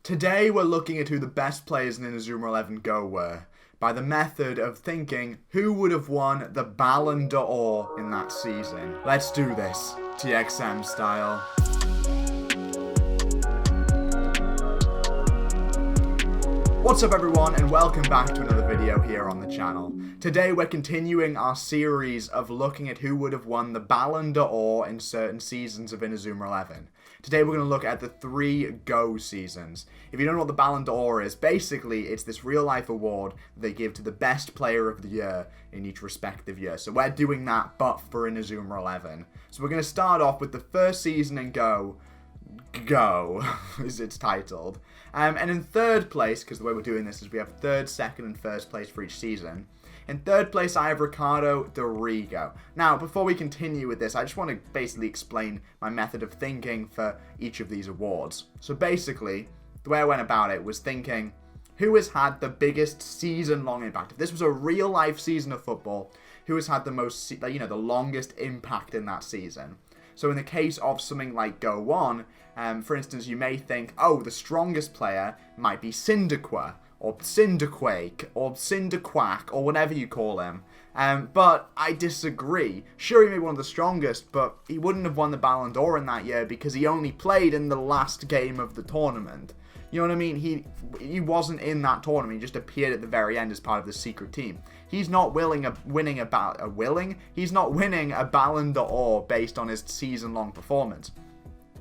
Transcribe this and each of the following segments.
Today we're looking at who the best players in Inazuma 11 Go were, by the method of thinking who would have won the BALLON d'OR in that season. Let's do this, TXM style. What's up everyone, and welcome back to another video here on the channel. Today we're continuing our series of looking at who would have won the BALLON d'OR in certain seasons of Inazuma 11. Today we're going to look at the 3 Go seasons. If you don't know what the BALLON d'OR is, basically it's this real life award they give to the best player of the year in each respective year. So we're doing that, but for Inazuma 11. So we're going to start off with the first season in Go, as it's titled. And in third place, because the way we're doing this is we have third, second, and first place for each season. In third place, I have Ricardo. Now, before we continue with this, I just want to basically explain my method of thinking for each of these awards. So basically, the way I went about it was thinking, who has had the biggest season-long impact? If this was a real-life season of football, who has had the most, the longest impact in that season? So in the case of something like Go 1, for instance, you may think, oh, the strongest player might be Cyndaquil, or Cyndaquake, or Cyndaquack, or whatever you call him. But I disagree. Sure, he may be one of the strongest, but he wouldn't have won the Ballon d'Or in that year because he only played in the last game of the tournament. You know what I mean? He wasn't in that tournament. He just appeared at the very end as part of the secret team. He's not winning a Ballon d'Or based on his season-long performance.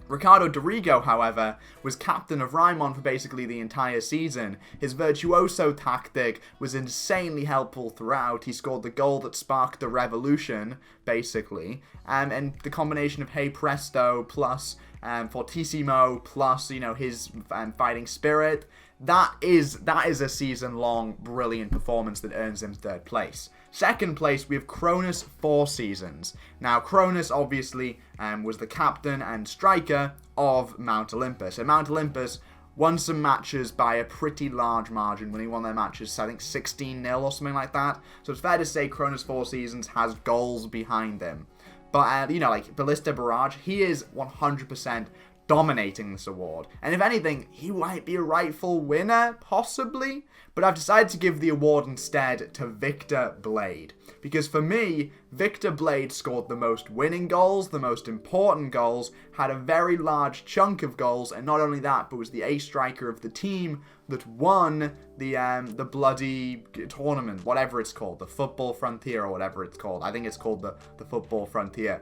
Ricardo, however, was captain of Raimon for basically the entire season. His virtuoso tactic was insanely helpful throughout. He scored the goal that sparked the revolution, basically. And the combination of Hey Presto plus Fortissimo plus, his fighting spirit, that is a season-long brilliant performance that earns him third place. Second place, we have Cronus 4 seasons. Now, Cronus obviously was the captain and striker of Mount Olympus. And Mount Olympus won some matches by a pretty large margin when he won their matches, I think 16-0 or something like that. So it's fair to say Cronus 4 seasons has goals behind him. But, like Ballista Barrage, he is 100% dominating this award. And if anything, he might be a rightful winner, possibly. But I've decided to give the award instead to Victor Blade. Because for me, Victor Blade scored the most winning goals, the most important goals, had a very large chunk of goals, and not only that, but was the ace striker of the team that won the bloody tournament, whatever it's called, the Football Frontier or whatever it's called. I think it's called the Football Frontier.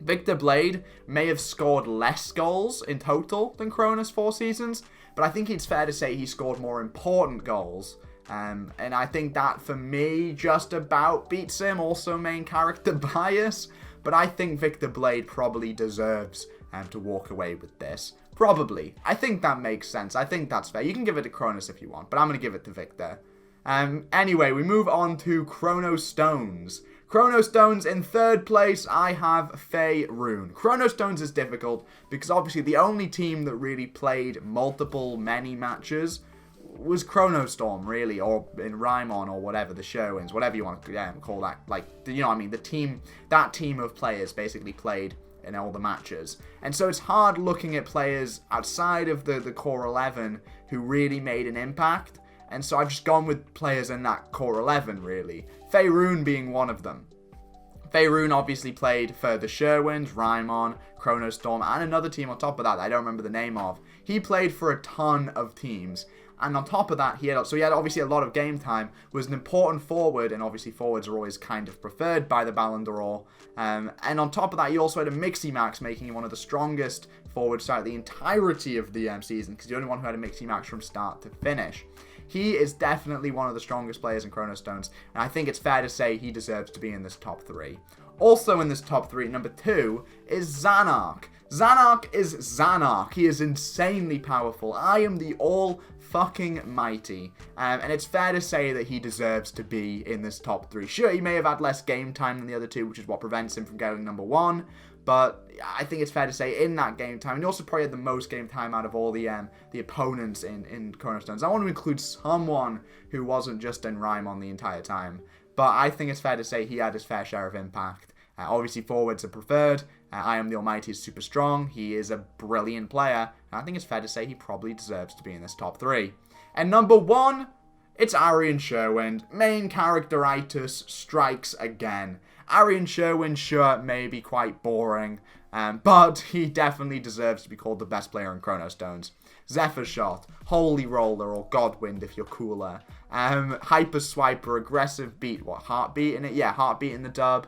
Victor Blade may have scored less goals in total than Cronus 4 seasons, but I think it's fair to say he scored more important goals. And I think that, for me, just about beats him. Also main character bias. But I think Victor Blade probably deserves to walk away with this. Probably. I think that makes sense. I think that's fair. You can give it to Cronus if you want, but I'm going to give it to Victor. Anyway, we move on to Chronostones. Chronostones in third place, I have Faerun. Chronostones is difficult because obviously the only team that really played many matches was Chronostorm, really, or in Raimon or whatever, the Sherwins, whatever you want to call that. Like, that team of players basically played in all the matches. And so it's hard looking at players outside of the core 11 who really made an impact. And so I've just gone with players in that core 11, really. Faerun being one of them. Faerun obviously played for the Sherwins, Raimon, Chronostorm, and another team on top of that I don't remember the name of. He played for a ton of teams. And on top of that, he had obviously a lot of game time, was an important forward, and obviously forwards are always kind of preferred by the Ballon d'Or. And on top of that, he also had a Mixie Max, making him one of the strongest forwards throughout the entirety of the season, because the only one who had a Mixie Max from start to finish. He is definitely one of the strongest players in Chronostones, and I think it's fair to say he deserves to be in this top 3. Also in this top 3, number 2, is Xanark. Xanark is Xanark. He is insanely powerful. I am the all-fucking-mighty. And it's fair to say that he deserves to be in this top 3. Sure, he may have had less game time than the other two, which is what prevents him from getting number 1. But I think it's fair to say in that game time, and he also probably had the most game time out of all the opponents in Chronostones. I want to include someone who wasn't just in Raimon the entire time. But I think it's fair to say he had his fair share of impact. Obviously, forwards are preferred, I Am the Almighty is super strong. He is a brilliant player. And I think it's fair to say he probably deserves to be in this top 3. And number 1, it's Arian Sherwind. Main characteritis strikes again. Arian Sherwind, sure, may be quite boring, but he definitely deserves to be called the best player in Chronostones. Zephyr Shot, Holy Roller, or Godwind if you're cooler. Hyper Swiper, Aggressive Beat, what, Heartbeat in it? Yeah, Heartbeat in the dub.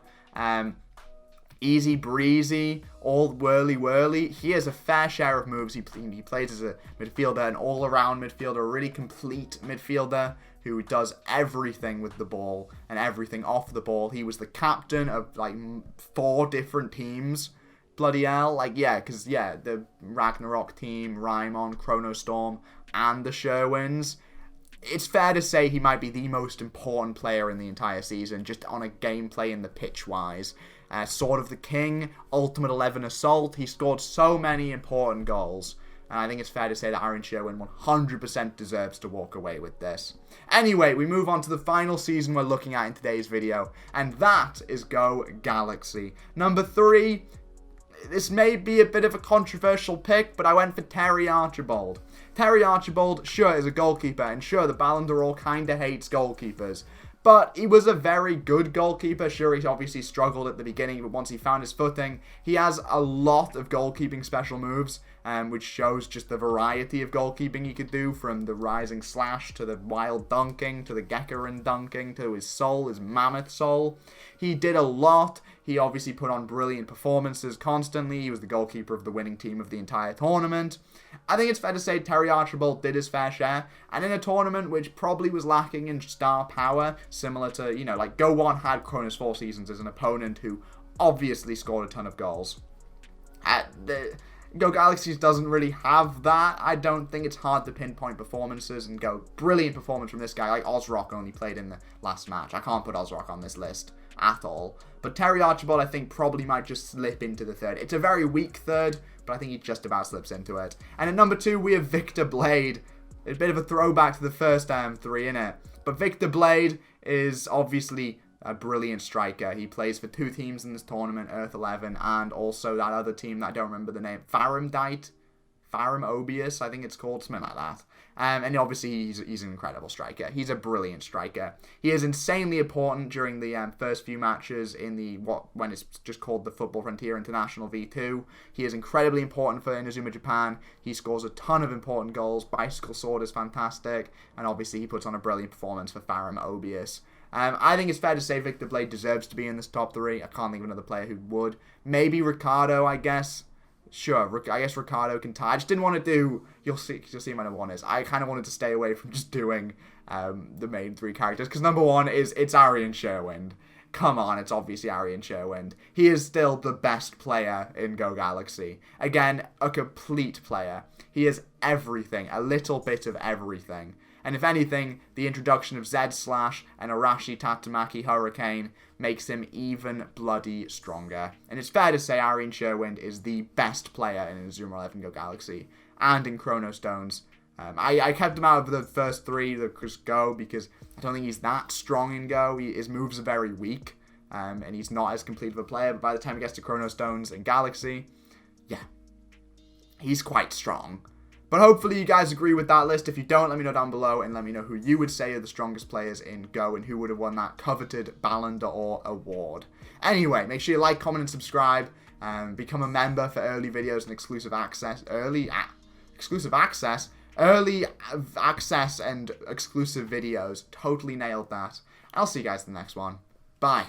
Easy Breezy, all whirly. He has a fair share of moves. He plays as a midfielder, an all-around midfielder, a really complete midfielder who does everything with the ball and everything off the ball. He was the captain of, like, 4 different teams. Bloody hell. Like, yeah, because, yeah, the Ragnarok team, Raimon, Chronostorm, and the Sherwinds. It's fair to say he might be the most important player in the entire season, just on a gameplay and the pitch-wise. Sword of the King, Ultimate 11 Assault. He scored so many important goals. And I think it's fair to say that Arian Sherwin 100% deserves to walk away with this. Anyway, we move on to the final season we're looking at in today's video. And that is Go Galaxy. Number 3, this may be a bit of a controversial pick, but I went for Terry Archibald. Terry Archibald, sure, is a goalkeeper. And sure, the Ballon d'Or kind of hates goalkeepers. But he was a very good goalkeeper. Sure, he obviously struggled at the beginning, but once he found his footing, he has a lot of goalkeeping special moves, which shows just the variety of goalkeeping he could do, from the rising slash to the wild dunking to the Gekarin dunking to his soul, his mammoth soul. He did a lot. He obviously put on brilliant performances constantly. He was the goalkeeper of the winning team of the entire tournament. I think it's fair to say Terry Archibald did his fair share, and in a tournament which probably was lacking in star power, similar to, you know, like Go 1 had Cronus 4 Seasons as an opponent who obviously scored a ton of goals. Go Galaxies doesn't really have that. I don't think it's hard to pinpoint performances and go, brilliant performance from this guy. Like Ozrock only played in the last match. I can't put Ozrock on this list at all. But Terry Archibald, I think, probably might just slip into the third. It's a very weak third, but I think he just about slips into it. And at number 2, we have Victor Blade. It's a bit of a throwback to the first 3, innit? But Victor Blade is obviously a brilliant striker. He plays for 2 teams in this tournament, Earth 11, and also that other team that I don't remember the name. Farum Obius, I think it's called, something like that. And obviously he's an incredible striker. He's a brilliant striker. He is insanely important during the first few matches in the when it's just called the Football Frontier International V2. He is incredibly important for Inazuma Japan. He scores a ton of important goals. Bicycle Sword is fantastic, and obviously he puts on a brilliant performance for Farum Obius. I think it's fair to say Victor Blade deserves to be in this top 3. I can't think of another player who would. Maybe Ricardo, I guess. Sure, I guess Ricardo can tie. I just didn't want to do... You'll see my number 1 is. I kind of wanted to stay away from just doing the main 3 characters. Because number 1 is... It's Arian Sherwind. Come on, it's obviously Arian Sherwind. He is still the best player in Go Galaxy. Again, a complete player. He is everything. A little bit of everything. And if anything, the introduction of Zed Slash and Arashi Tatamaki Hurricane makes him even bloody stronger. And it's fair to say Arian Sherwind is the best player in Inazuma 11 Go Galaxy and in Chronostones. I kept him out of the first 3 that just Go because I don't think he's that strong in Go. His moves are very weak, and he's not as complete of a player. But by the time he gets to Chronostones and Galaxy, yeah, he's quite strong. But hopefully you guys agree with that list. If you don't, let me know down below and let me know who you would say are the strongest players in Go and who would have won that coveted Ballon d'Or award. Anyway, make sure you like, comment, and subscribe. Become a member for early videos and exclusive access. Early access and exclusive videos. Totally nailed that. I'll see you guys in the next one. Bye.